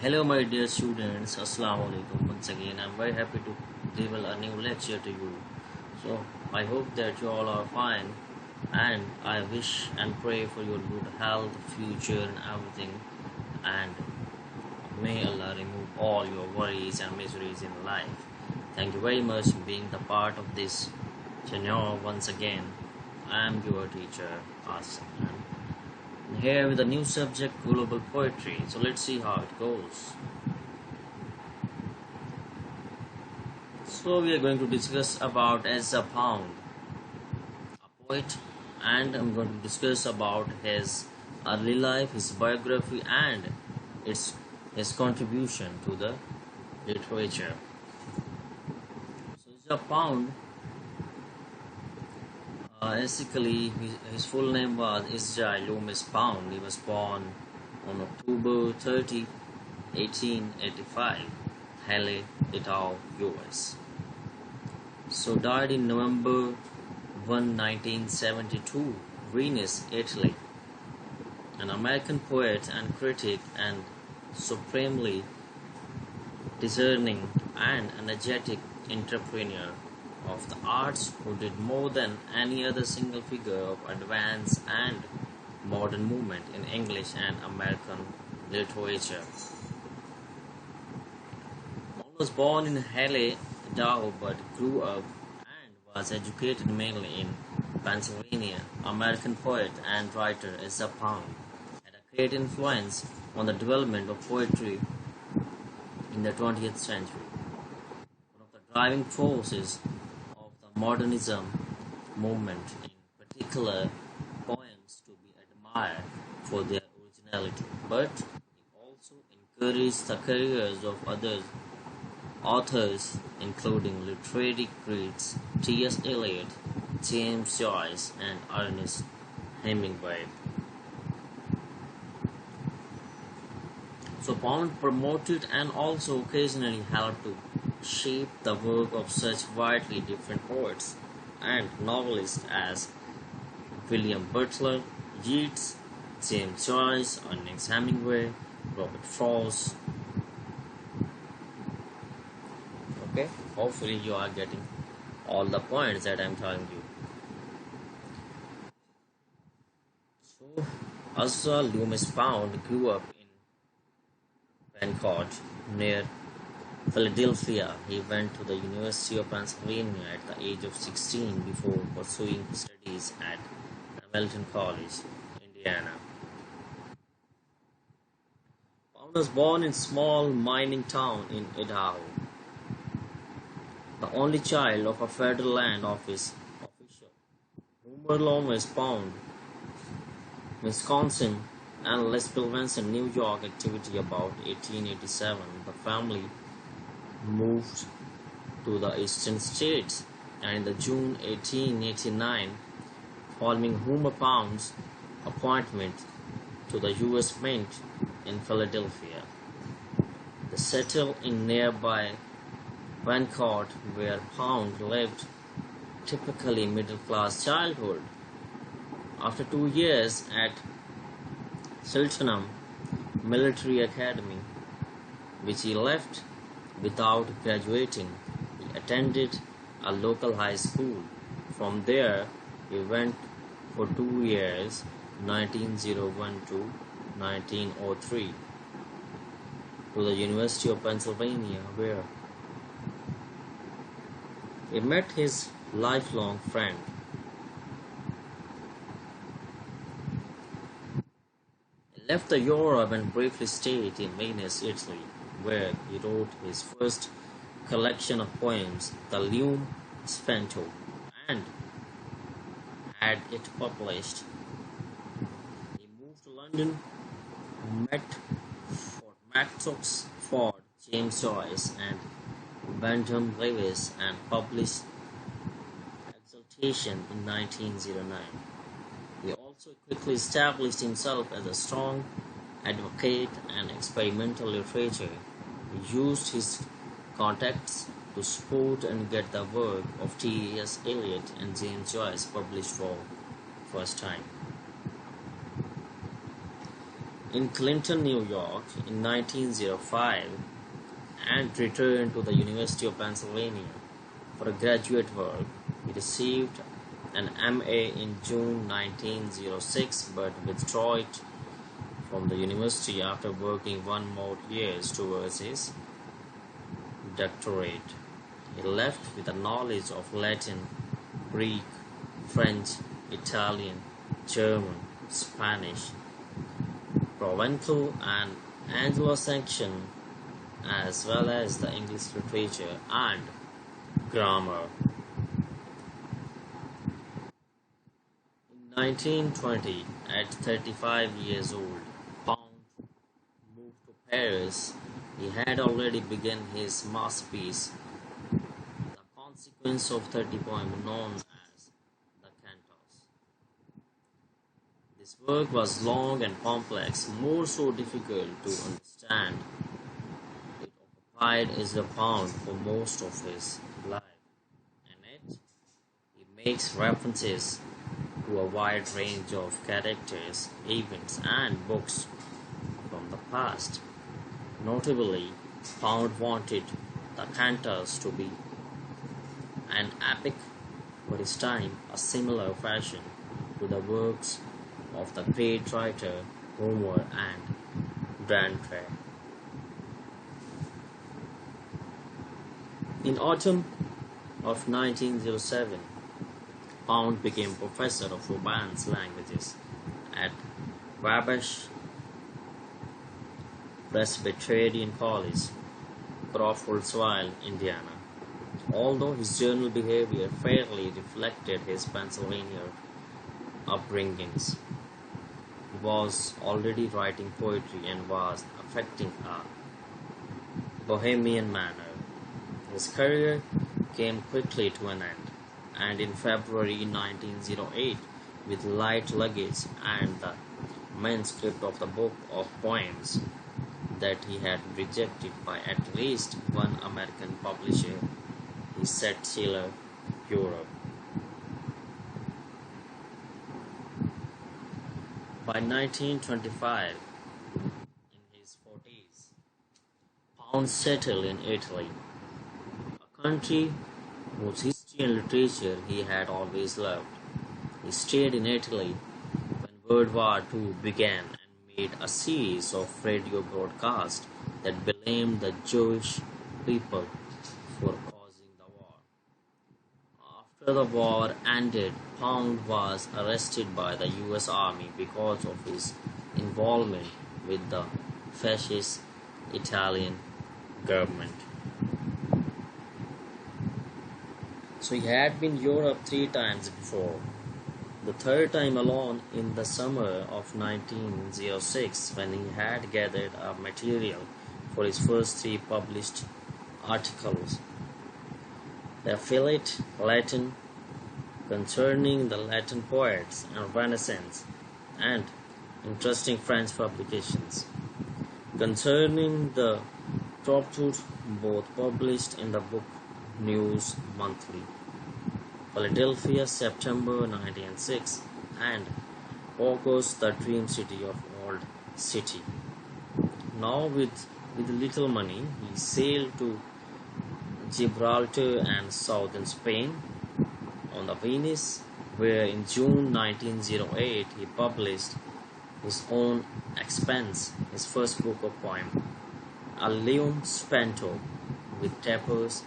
Hello, my dear students. Assalamu alaikum. Once again, I'm very happy to deliver a new lecture to you. So, I hope that you all are fine, and I wish and pray for your good health, future, and everything. And may Allah remove all your worries and miseries in life. Thank you very much for being the part of this channel once again. I am your teacher, Asim. Here with a new subject, global poetry. So let's see how it goes. So we are going to discuss about Ezra Pound, a poet, and I'm going to discuss about his early life, his biography, and its his contribution to the literature. So Ezra Pound, basically his full name was Israel Loomis Pound. He was born on October 30, 1885, Halle, Idaho, US. So died in November 1, 1972, Venice, Italy. An American poet and critic and supremely discerning and energetic entrepreneur of the arts who did more than any other single figure of advance and modern movement in English and American literature. Pound was born in Halle, Idaho, but grew up and was educated mainly in Pennsylvania. American poet and writer Ezra Pound had a great influence on the development of poetry in the 20th century. One of the driving forces of the modernism movement, in particular, poems to be admired for their originality, but he also encouraged the careers of other authors, including literary greats T.S. Eliot, James Joyce, and Ernest Hemingway. So Pound promoted and also occasionally helped to shape the work of such widely different poets and novelists as William Butler Yeats, James Joyce, Ernest Hemingway, Robert Frost. Okay, hopefully you are getting all the points that I'm telling you. So Ezra Loomis Pound grew up in Pencourt near Philadelphia. He went to the University of Pennsylvania at the age of 16 before pursuing studies at Hamilton College, Indiana. Pound was born in a small mining town in Idaho, the only child of a federal land office official. Homer Loomis Pound, Wisconsin, and Lisbeth Vincent, New York activity about 1887. The family moved to the eastern states, and in the June 1889, following Homer Pound's appointment to the U.S. Mint in Philadelphia, they settled in nearby Pencourt, where Pound lived typically middle-class childhood. After 2 years at Cheltenham Military Academy, which he left without graduating, he attended a local high school. From there, he went for 2 years, 1901 to 1903, to the University of Pennsylvania, where he met his lifelong friend. He left the Europe and briefly stayed in Venice, Italy, where he wrote his first collection of poems, the Lium Spento, and had it published. He moved to London, met Max Ford, James Joyce, and Bentham Lewis, and published Exaltation in 1909. He also quickly established himself as a strong advocate and experimental literature. He used his contacts to support and get the work of T.S. Eliot and James Joyce published for the first time. in Clinton, New York in 1905 and returned to the University of Pennsylvania for a graduate work. He received an MA in June 1906 but withdrew it from the university after working one more year towards his doctorate. He left with a knowledge of Latin, Greek, French, Italian, German, Spanish, Provençal and Anglo-Saxon, as well as the English literature and grammar. In 1920, at 35 years old, Pound moved to Paris. He had already begun his masterpiece, The Consequence of 30 poems known as the Cantos. This work was long and complex, more so difficult to understand. It occupied Ezra Pound for most of his life. In it, he makes references to a wide range of characters, events, and books from the past. Notably, Pound wanted the Cantos to be an epic for his time, a similar fashion to the works of the great writer Homer and Dante. In autumn of 1907, Pound became professor of Romance languages at Wabash Presbyterian College, Crawfordsville, Indiana. Although his general behavior fairly reflected his Pennsylvania upbringings, he was already writing poetry and was affecting a bohemian manner. His career came quickly to an end, and in February 1908, with light luggage and the manuscript of the book of poems that he had rejected by at least one American publisher, he set sail Europe. By 1925, in his 40s, Pound settled in Italy, a country whose history and literature he had always loved. He stayed in Italy when World War II began and made a series of radio broadcasts that blamed the Jewish people for causing the war. After the war ended, Pound was arrested by the US Army because of his involvement with the fascist Italian government. So he had been Europe 3 times before. The third time alone in the summer of 1906 when he had gathered up material for his first 3 published articles. The Philate Latin concerning the Latin poets and Renaissance, and interesting French publications concerning the Tropture, both published in the book News Monthly, Philadelphia, September 1906, and August, the Dream City of Old City. Now, with little money, he sailed to Gibraltar and southern Spain on the Venus, where in June 1908 he published his own expense his first book of poems, Allium Spento, with tapers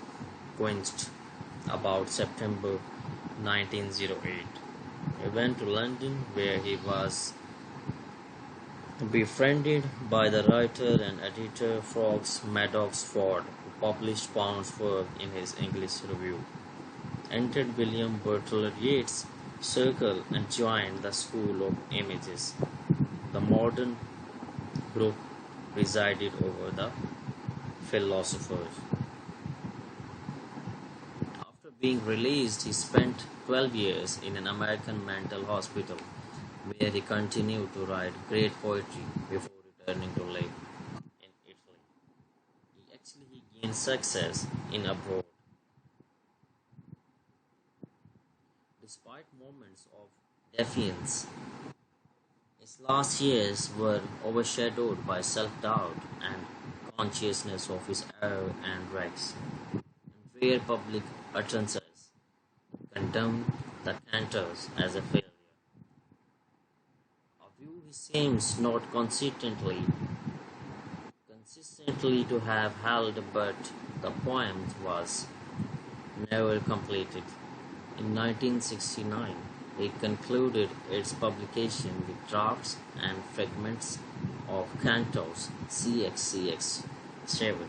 quenched, about September 1908. He went to London, where he was befriended by the writer and editor Fox Madox Ford, who published Pound's work in his English Review, entered William Butler Yeats' circle and joined the School of Images. The modern group presided over the philosophers. After being released, he spent 12 years in an American mental hospital, where he continued to write great poetry before returning to live in Italy. He gained success in abroad. Despite moments of defiance, His last years were overshadowed by self-doubt and consciousness of his error and rags. In rare public utterances, condemned the cantors as a failure, a view he seems not consistently to have held, but the poem was never completed. In 1969, he concluded its publication with drafts and fragments of cantos CXCX7,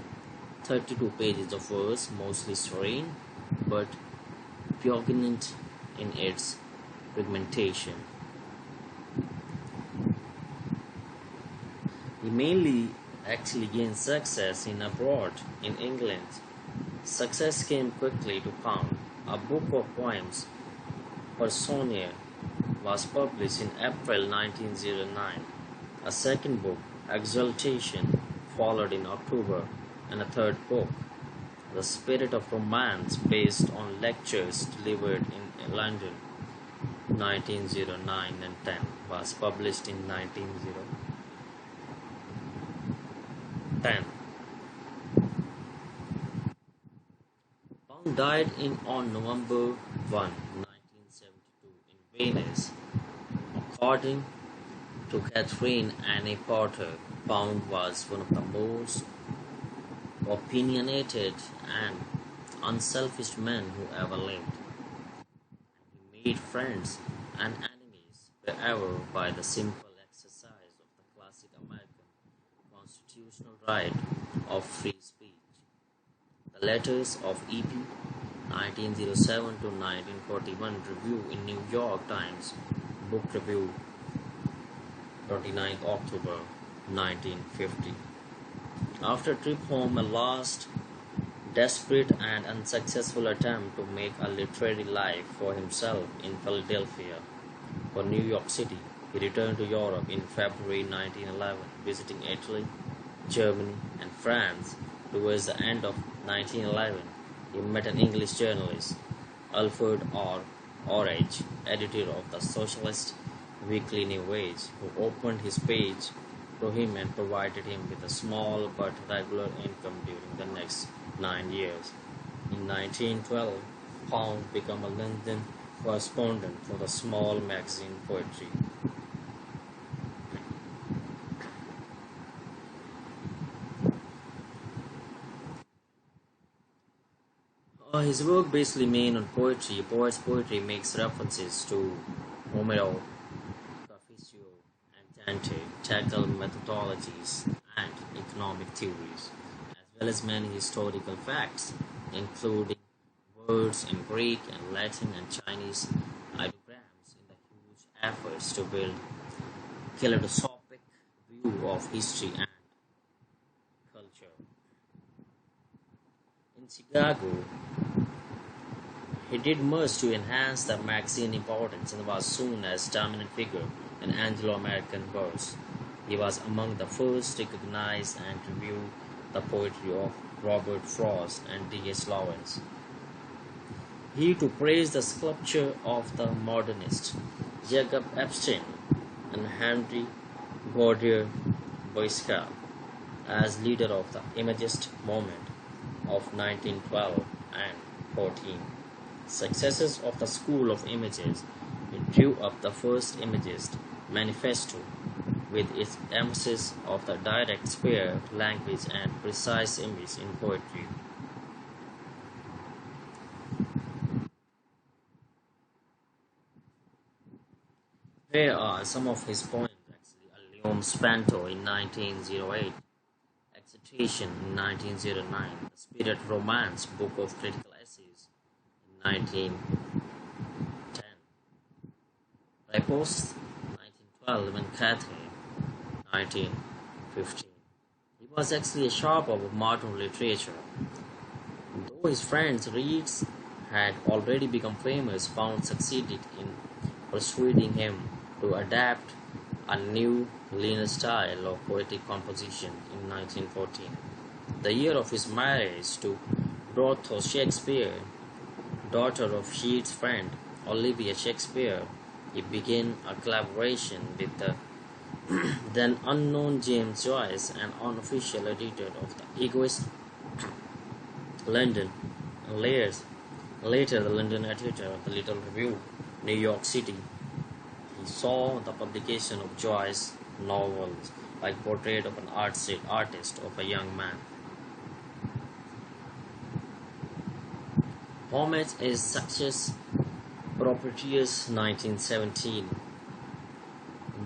32 pages of verse, mostly serene, but poignant in its pigmentation. He mainly actually gained success in abroad in England. Success came quickly to Pound. A book of poems, Personae, was published in April 1909. A second book, Exaltation, followed in October, and a third book, The Spirit of Romance, based on lectures delivered in London 1909 and 10, was published in 1910. Pound died on November 1, 1972 in Venice. According to Catherine Anne Porter, Pound was one of the most opinionated and unselfish men who ever lived. He made friends and enemies wherever by the simple exercise of the classic American constitutional right of free speech. The letters of E.P. 1907 to 1941 review in New York Times Book Review 29th October 1950. After a trip home, a last desperate and unsuccessful attempt to make a literary life for himself in Philadelphia or New York City, he returned to Europe in February 1911, visiting Italy, Germany, and France. Towards the end of 1911, he met an English journalist, Alfred Orage, editor of the socialist weekly New Age, who opened his page to him and provided him with a small but regular income during the next 9 years. In 1912, Pound became a London correspondent for the small magazine Poetry. His work basically main on poetry. A poet's poetry makes references to Homero, Capriccio, and Dante, tackle methodologies and economic theories, as well as many historical facts, including words in Greek and Latin and Chinese ideograms in the huge efforts to build kaleidoscopic view of history and culture. In Chicago, he did much to enhance the magazine's importance and was soon as dominant figure in Anglo-American verse. He was among the first to recognize and review the poetry of Robert Frost and D.H. Lawrence. He to praise the sculpture of the modernists Jacob Epstein and Henry Gordon Boiscap as leader of the Imagist movement of 1912 and 14. Successes of the School of Images. It drew up the first Imagist manifesto with its emphasis of the direct, spare language and precise image in poetry. Here are some of his poems actually. Allium Spanto in 1908, Excitation in 1909, The Spirit Romance, Book of Critical Essays in 1910, Riposte 1912, and Cathay 1915. He was actually a sharp of modern literature. Though his friends Reeds had already become famous, Pound succeeded in persuading him to adapt a new, leaner style of poetic composition in 1914. The year of his marriage to Dorothy Shakespeare, daughter of Sheets's friend Olivia Shakespeare, he began a collaboration with the then unknown James Joyce, an unofficial editor of the Egoist London, and later the London editor of the Little Review, New York City. He saw the publication of Joyce's novels like Portrait of an Artist of a Young Man. Homage is Success Proprieties 1917,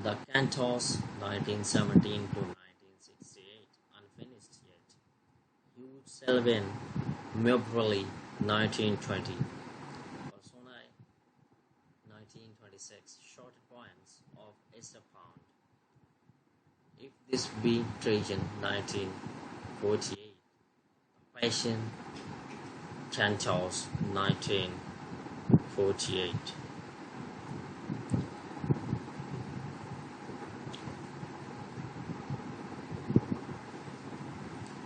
The Cantos 1917 to 1968, unfinished yet, Hugh Selwyn, Moberly 1920, Personae 1926, Short Poems of Esther Pound, If This Be Trajan 1948, The Passion Cantos 1948.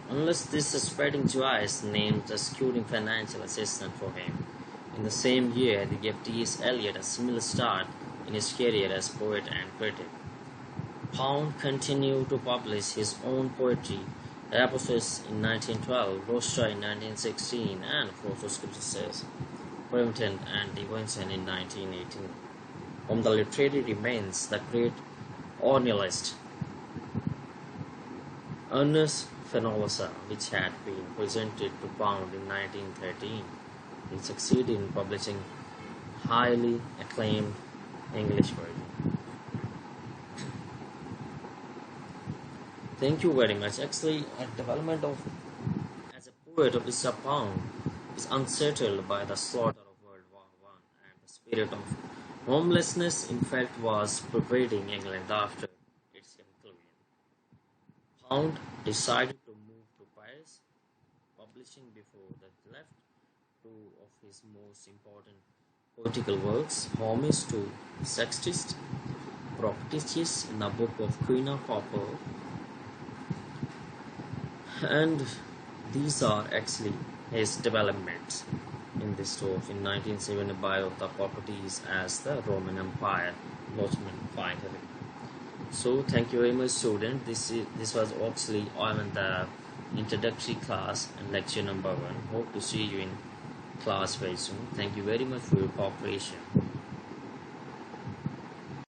Unless this suspecting Joyce named a securing financial assistant for him. In the same year, they gave T.S. Eliot a similar start in his career as poet and critic. Pound continued to publish his own poetry, Apophis in 1912, Rosta in 1916, and Photos Criticism, Printemps and Devotion in 1918. From the literary remains, the great ornithologist Ernest Fenollosa, which had been presented to Pound in 1913. He succeeded in publishing highly acclaimed English version. Thank you very much. Actually, a development of as a poet of Mr. Pound is unsettled by the slaughter of World War I, and the spirit of homelessness, in fact, was pervading England after its conclusion. Pound decided to move to Paris, publishing before that left two of his most important political works, Homage to Sextist Properticius in the book of Queen of Popple, and these are actually his developments in this talk in 1970 bio of the properties as the Roman Empire, Ottoman finally. So thank you very much, student. This was actually the introductory class and lecture number 1. Hope to see you in class very soon. Thank you very much for your cooperation.